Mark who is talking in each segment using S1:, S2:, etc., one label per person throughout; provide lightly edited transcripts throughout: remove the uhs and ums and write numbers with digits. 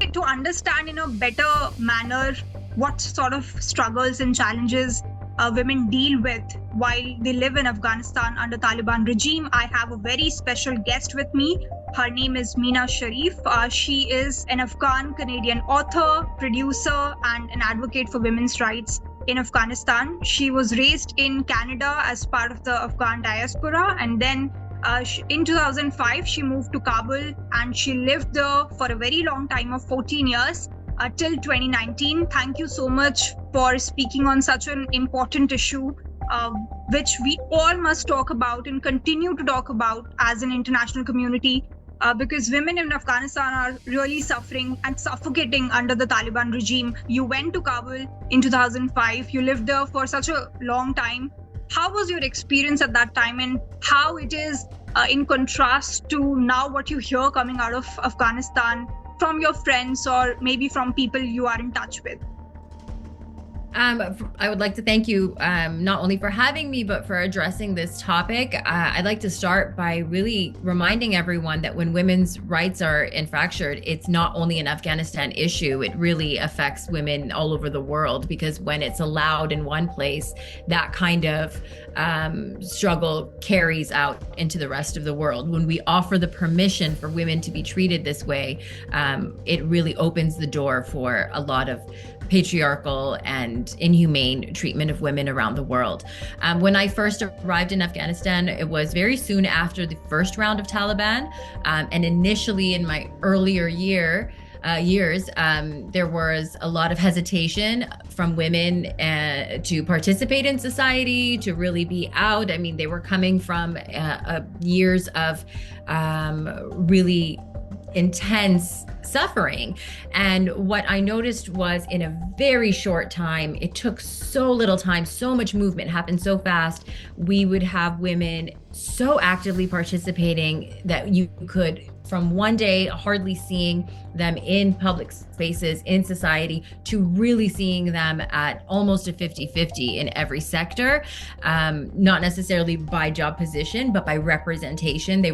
S1: like to understand in a better manner what sort of struggles and challenges women deal with while they live in Afghanistan under Taliban regime. I have a very special guest with me. Her name is Meena Sharif. She is an Afghan Canadian author, producer, and an advocate for women's rights in Afghanistan. She was raised in Canada as part of the Afghan diaspora, and then in 2005 she moved to Kabul, and she lived there for a very long time of 14 years till 2019. Thank you so much for speaking on such an important issue, which we all must talk about and continue to talk about as an international community, because women in Afghanistan are really suffering and suffocating under the Taliban regime. You went to Kabul in 2005. You lived there for such a long time. How was your experience at that time, and how it is in contrast to now what you hear coming out of Afghanistan from your friends or maybe from people you are in touch with?
S2: I would like to thank you not only for having me, but for addressing this topic. I'd like to start by really reminding everyone that when women's rights are fractured, it's not only an Afghanistan issue. It really affects women all over the world, because when it's allowed in one place, that kind of struggle carries out into the rest of the world. When we offer the permission for women to be treated this way, it really opens the door for a lot of patriarchal and inhumane treatment of women around the world. When I first arrived in Afghanistan, it was very soon after the first round of Taliban. And initially in my earlier years, there was a lot of hesitation from women to participate in society, to really be out. I mean, they were coming from years of really intense suffering. And what I noticed was, in a very short time, it took so little time, so much movement happened so fast. We would have women so actively participating that you could, from one day hardly seeing them in public spaces in society, to really seeing them at almost a 50-50 in every sector, not necessarily by job position, but by representation. They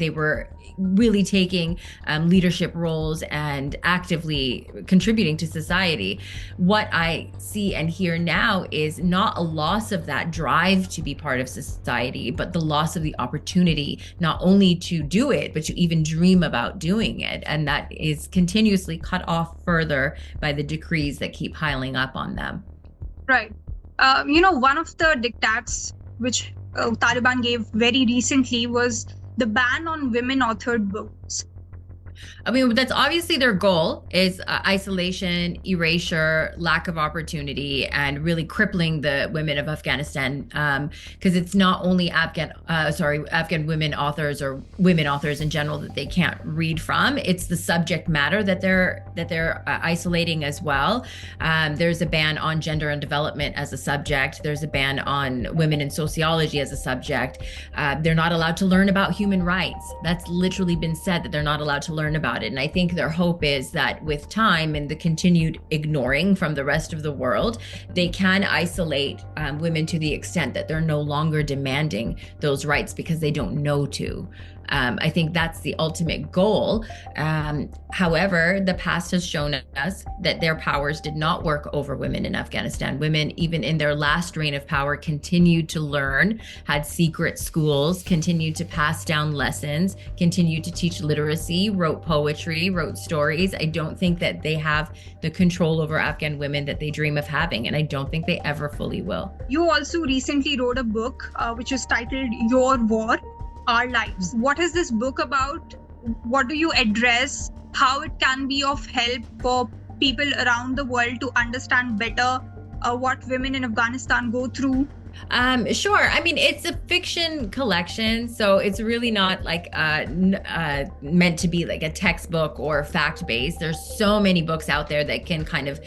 S2: were really taking leadership roles and actively contributing to society. What I see and hear now is not a loss of that drive to be part of society, but the loss of the opportunity not only to do it, but to even dream about doing it. And that is continuously cut off further by the decrees that keep piling up on them.
S1: Right. One of the diktats which Taliban gave very recently was the ban on women-authored books.
S2: I mean, that's obviously their goal, is isolation, erasure, lack of opportunity, and really crippling the women of Afghanistan. Because it's not only Afghan women authors or women authors in general that they can't read from. It's the subject matter that they're isolating as well. There's a ban on gender and development as a subject. There's a ban on women in sociology as a subject. They're not allowed to learn about human rights. That's literally been said, that they're not allowed to learn about it. And I think their hope is that with time and the continued ignoring from the rest of the world, they can isolate women to the extent that they're no longer demanding those rights because they don't know to. I think that's the ultimate goal. However, the past has shown us that their powers did not work over women in Afghanistan. Women, even in their last reign of power, continued to learn, had secret schools, continued to pass down lessons, continued to teach literacy, wrote poetry, wrote stories. I don't think that they have the control over Afghan women that they dream of having, and I don't think they ever fully will.
S1: You also recently wrote a book which is titled Your War, Our Lives. What is this book about? What do you address? How it can be of help for people around the world to understand better what women in Afghanistan go through?
S2: Sure. I mean, it's a fiction collection, so it's really not like meant to be like a textbook or fact-based. There's so many books out there that can kind of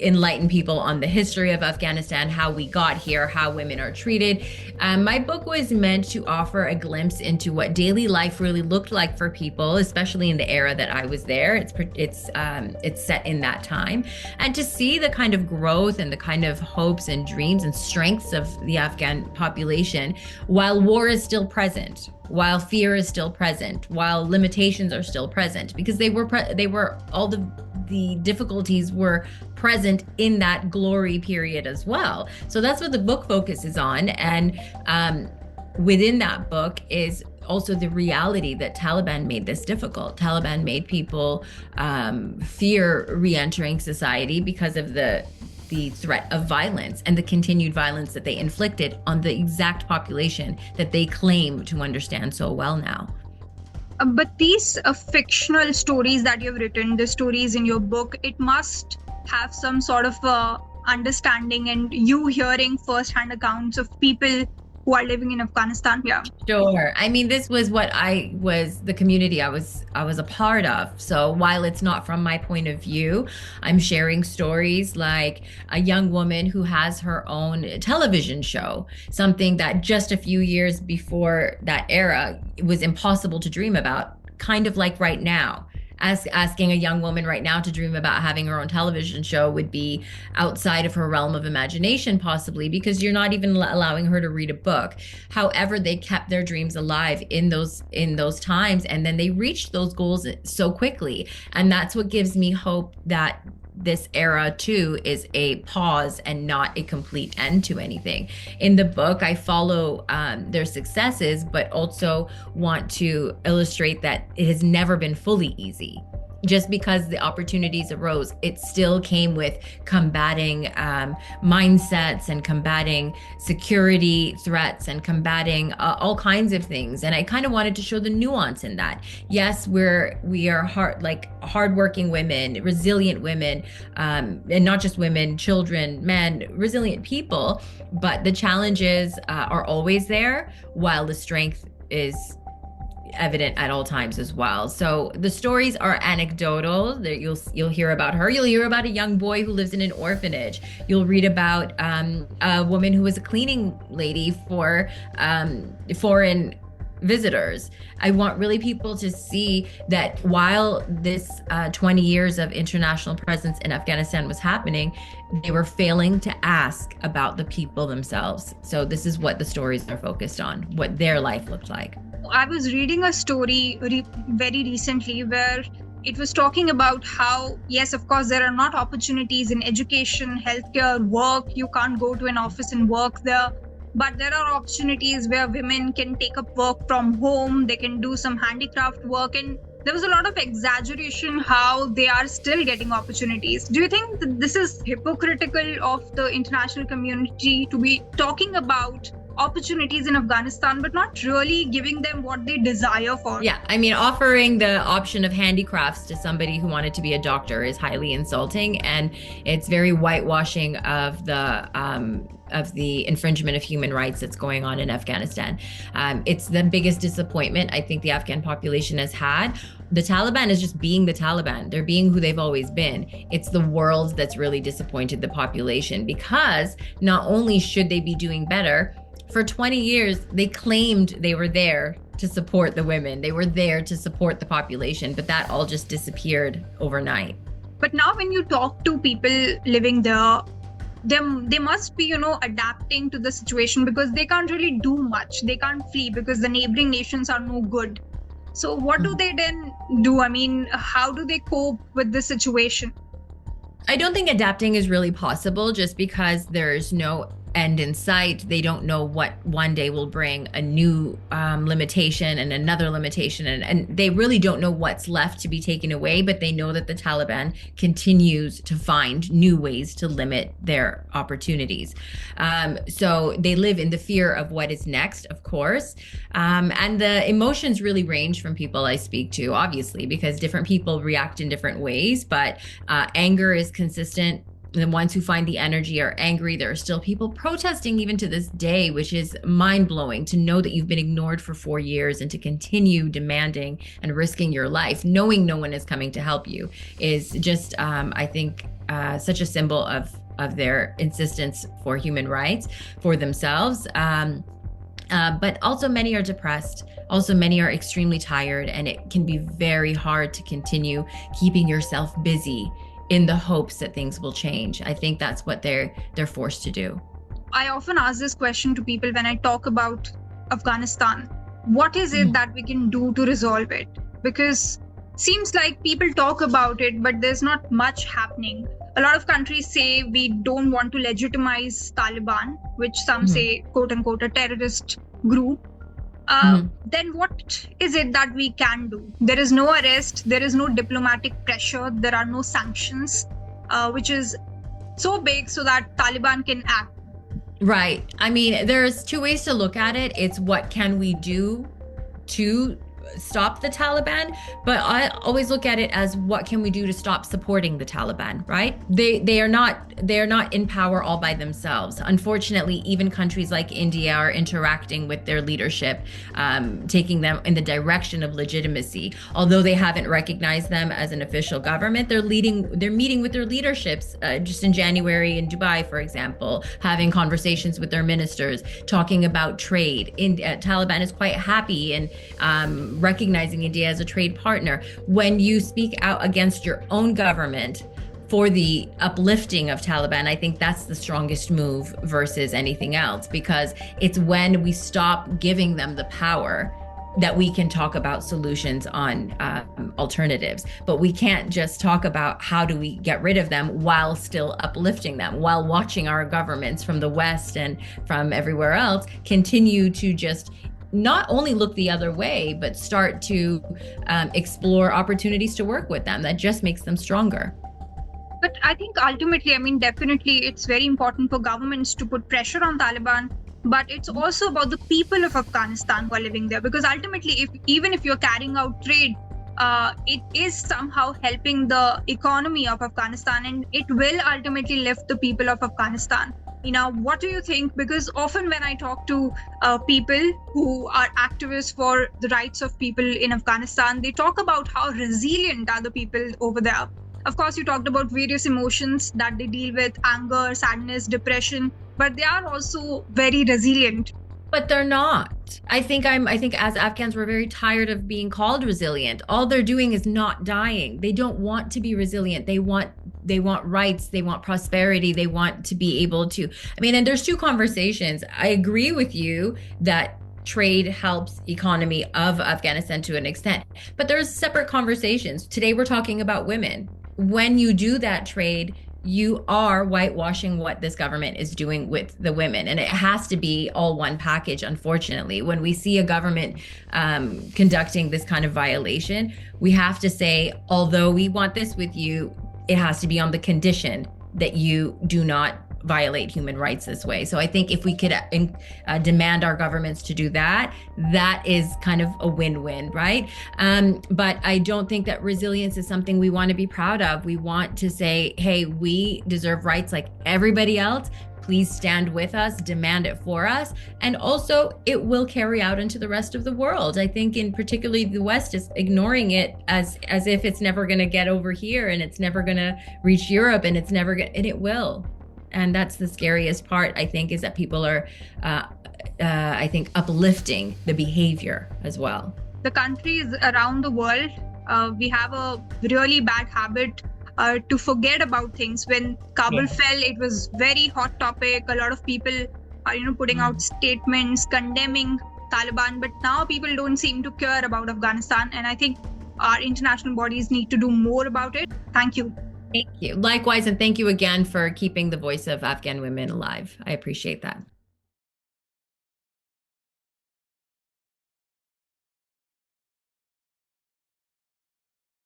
S2: enlighten people on the history of Afghanistan, how we got here, how women are treated. My book was meant to offer a glimpse into what daily life really looked like for people, especially in the era that I was there. It's set in that time, and to see the kind of growth and the kind of hopes and dreams and strengths of the Afghan population while war is still present, while fear is still present, while limitations are still present, because they were all the difficulties were present in that glory period as well. So that's what the book focuses on. And within that book is also the reality that Taliban made this difficult. Taliban made people fear re-entering society because of the threat of violence and the continued violence that they inflicted on the exact population that they claim to understand so well now.
S1: But these fictional stories that you've written, the stories in your book, it must have some sort of understanding and you hearing firsthand accounts of people who are living in Afghanistan. Yeah.
S2: Sure. I mean, this was the community I was a part of. So while it's not from my point of view, I'm sharing stories like a young woman who has her own television show, something that just a few years before that era it was impossible to dream about, kind of like right now. Asking a young woman right now to dream about having her own television show would be outside of her realm of imagination, possibly, because you're not even allowing her to read a book. However, they kept their dreams alive in those times, and then they reached those goals so quickly. And that's what gives me hope that this era too is a pause and not a complete end to anything. In the book, I follow their successes, but also want to illustrate that it has never been fully easy. Just because the opportunities arose, it still came with combating mindsets and combating security threats and combating all kinds of things. And I kind of wanted to show the nuance in that. Yes, we are hardworking women, resilient women, and not just women, children, men, resilient people. But the challenges are always there, while the strength is evident at all times as well. So the stories are anecdotal. You'll hear about her. You'll hear about a young boy who lives in an orphanage. You'll read about a woman who was a cleaning lady for foreign visitors. I want really people to see that while this 20 years of international presence in Afghanistan was happening, they were failing to ask about the people themselves. So this is what the stories are focused on, what their life looked like.
S1: I was reading a story very recently where it was talking about how, yes, of course, there are not opportunities in education, healthcare, work. You can't go to an office and work there. But there are opportunities where women can take up work from home. They can do some handicraft work. And there was a lot of exaggeration how they are still getting opportunities. Do you think that this is hypocritical of the international community to be talking about opportunities in Afghanistan, but not really giving them what they desire for?
S2: Yeah, I mean, offering the option of handicrafts to somebody who wanted to be a doctor is highly insulting, and it's very whitewashing of the infringement of human rights that's going on in Afghanistan. It's the biggest disappointment I think the Afghan population has had. The Taliban is just being the Taliban. They're being who they've always been. It's the world that's really disappointed the population, because not only should they be doing better, for 20 years, they claimed they were there to support the women. They were there to support the population, but that all just disappeared overnight.
S1: But now when you talk to people living there, they must be, adapting to the situation, because they can't really do much. They can't flee because the neighboring nations are no good. So what do they then do? I mean, how do they cope with this situation?
S2: I don't think adapting is really possible, just because there's no end in sight. They don't know what one day will bring a new limitation and another limitation. And they really don't know what's left to be taken away, but they know that the Taliban continues to find new ways to limit their opportunities. So they live in the fear of what is next, of course. And the emotions really range from people I speak to, obviously, because different people react in different ways, but anger is consistent. The ones who find the energy are angry. There are still people protesting even to this day, which is mind-blowing to know that you've been ignored for 4 years and to continue demanding and risking your life, knowing no one is coming to help you, is just, I think, such a symbol of their insistence for human rights for themselves. But also many are depressed. Also, many are extremely tired, and it can be very hard to continue keeping yourself busy in the hopes that things will change. I think that's what they're forced to do.
S1: I often ask this question to people when I talk about Afghanistan. What is it that we can do to resolve it? Because seems like people talk about it, but there's not much happening. A lot of countries say we don't want to legitimize Taliban, which some say, quote unquote, a terrorist group. Then what is it that we can do? There is no arrest, there is no diplomatic pressure, there are no sanctions, which is so big so that Taliban can act.
S2: Right. I mean, there's two ways to look at it. It's what can we do to stop the Taliban, but I always look at it as what can we do to stop supporting the Taliban, right? They are not in power all by themselves. Unfortunately, even countries like India are interacting with their leadership, taking them in the direction of legitimacy. Although they haven't recognized them as an official government, they're meeting with their leaderships just in January in Dubai, for example, having conversations with their ministers, talking about trade. Taliban is quite happy and recognizing India as a trade partner. When you speak out against your own government for the uplifting of Taliban, I think that's the strongest move versus anything else, because it's when we stop giving them the power that we can talk about solutions on alternatives. But we can't just talk about how do we get rid of them while still uplifting them, while watching our governments from the West and from everywhere else continue to just not only look the other way, but start to explore opportunities to work with them. That just makes them stronger.
S1: But I think ultimately, definitely it's very important for governments to put pressure on Taliban, but it's also about the people of Afghanistan who are living there. Because ultimately, even if you're carrying out trade, it is somehow helping the economy of Afghanistan, and it will ultimately lift the people of Afghanistan. Now, what do you think? Because often when I talk to people who are activists for the rights of people in Afghanistan, they talk about how resilient are the people over there. Of course, you talked about various emotions that they deal with: anger, sadness, depression, but they are also very resilient.
S2: But they're not. I think as Afghans, we're very tired of being called resilient. All they're doing is not dying. They don't want to be resilient. They want rights. They want prosperity. They want to be able to, and there's two conversations. I agree with you that trade helps economy of Afghanistan to an extent, but there's separate conversations. Today, we're talking about women. When you do that trade, you are whitewashing what this government is doing with the women. And it has to be all one package, unfortunately. When we see a government conducting this kind of violation, we have to say, although we want this with you, it has to be on the condition that you do not violate human rights this way. So I think if we could demand our governments to do that, that is kind of a win-win, right? But I don't think that resilience is something we want to be proud of. We want to say, hey, we deserve rights like everybody else. Please stand with us, demand it for us. And also it will carry out into the rest of the world. I think in particularly the West is ignoring it as if it's never going to get over here and it's never going to reach Europe and it will. And that's the scariest part, I think, is that people are, uplifting the behavior as well.
S1: The countries around the world, we have a really bad habit to forget about things. When Kabul fell, it was very hot topic. A lot of people are, putting out statements condemning Taliban, but now people don't seem to care about Afghanistan. And I think our international bodies need to do more about it. Thank you.
S2: Thank you. Likewise, and thank you again for keeping the voice of Afghan women alive. I appreciate that.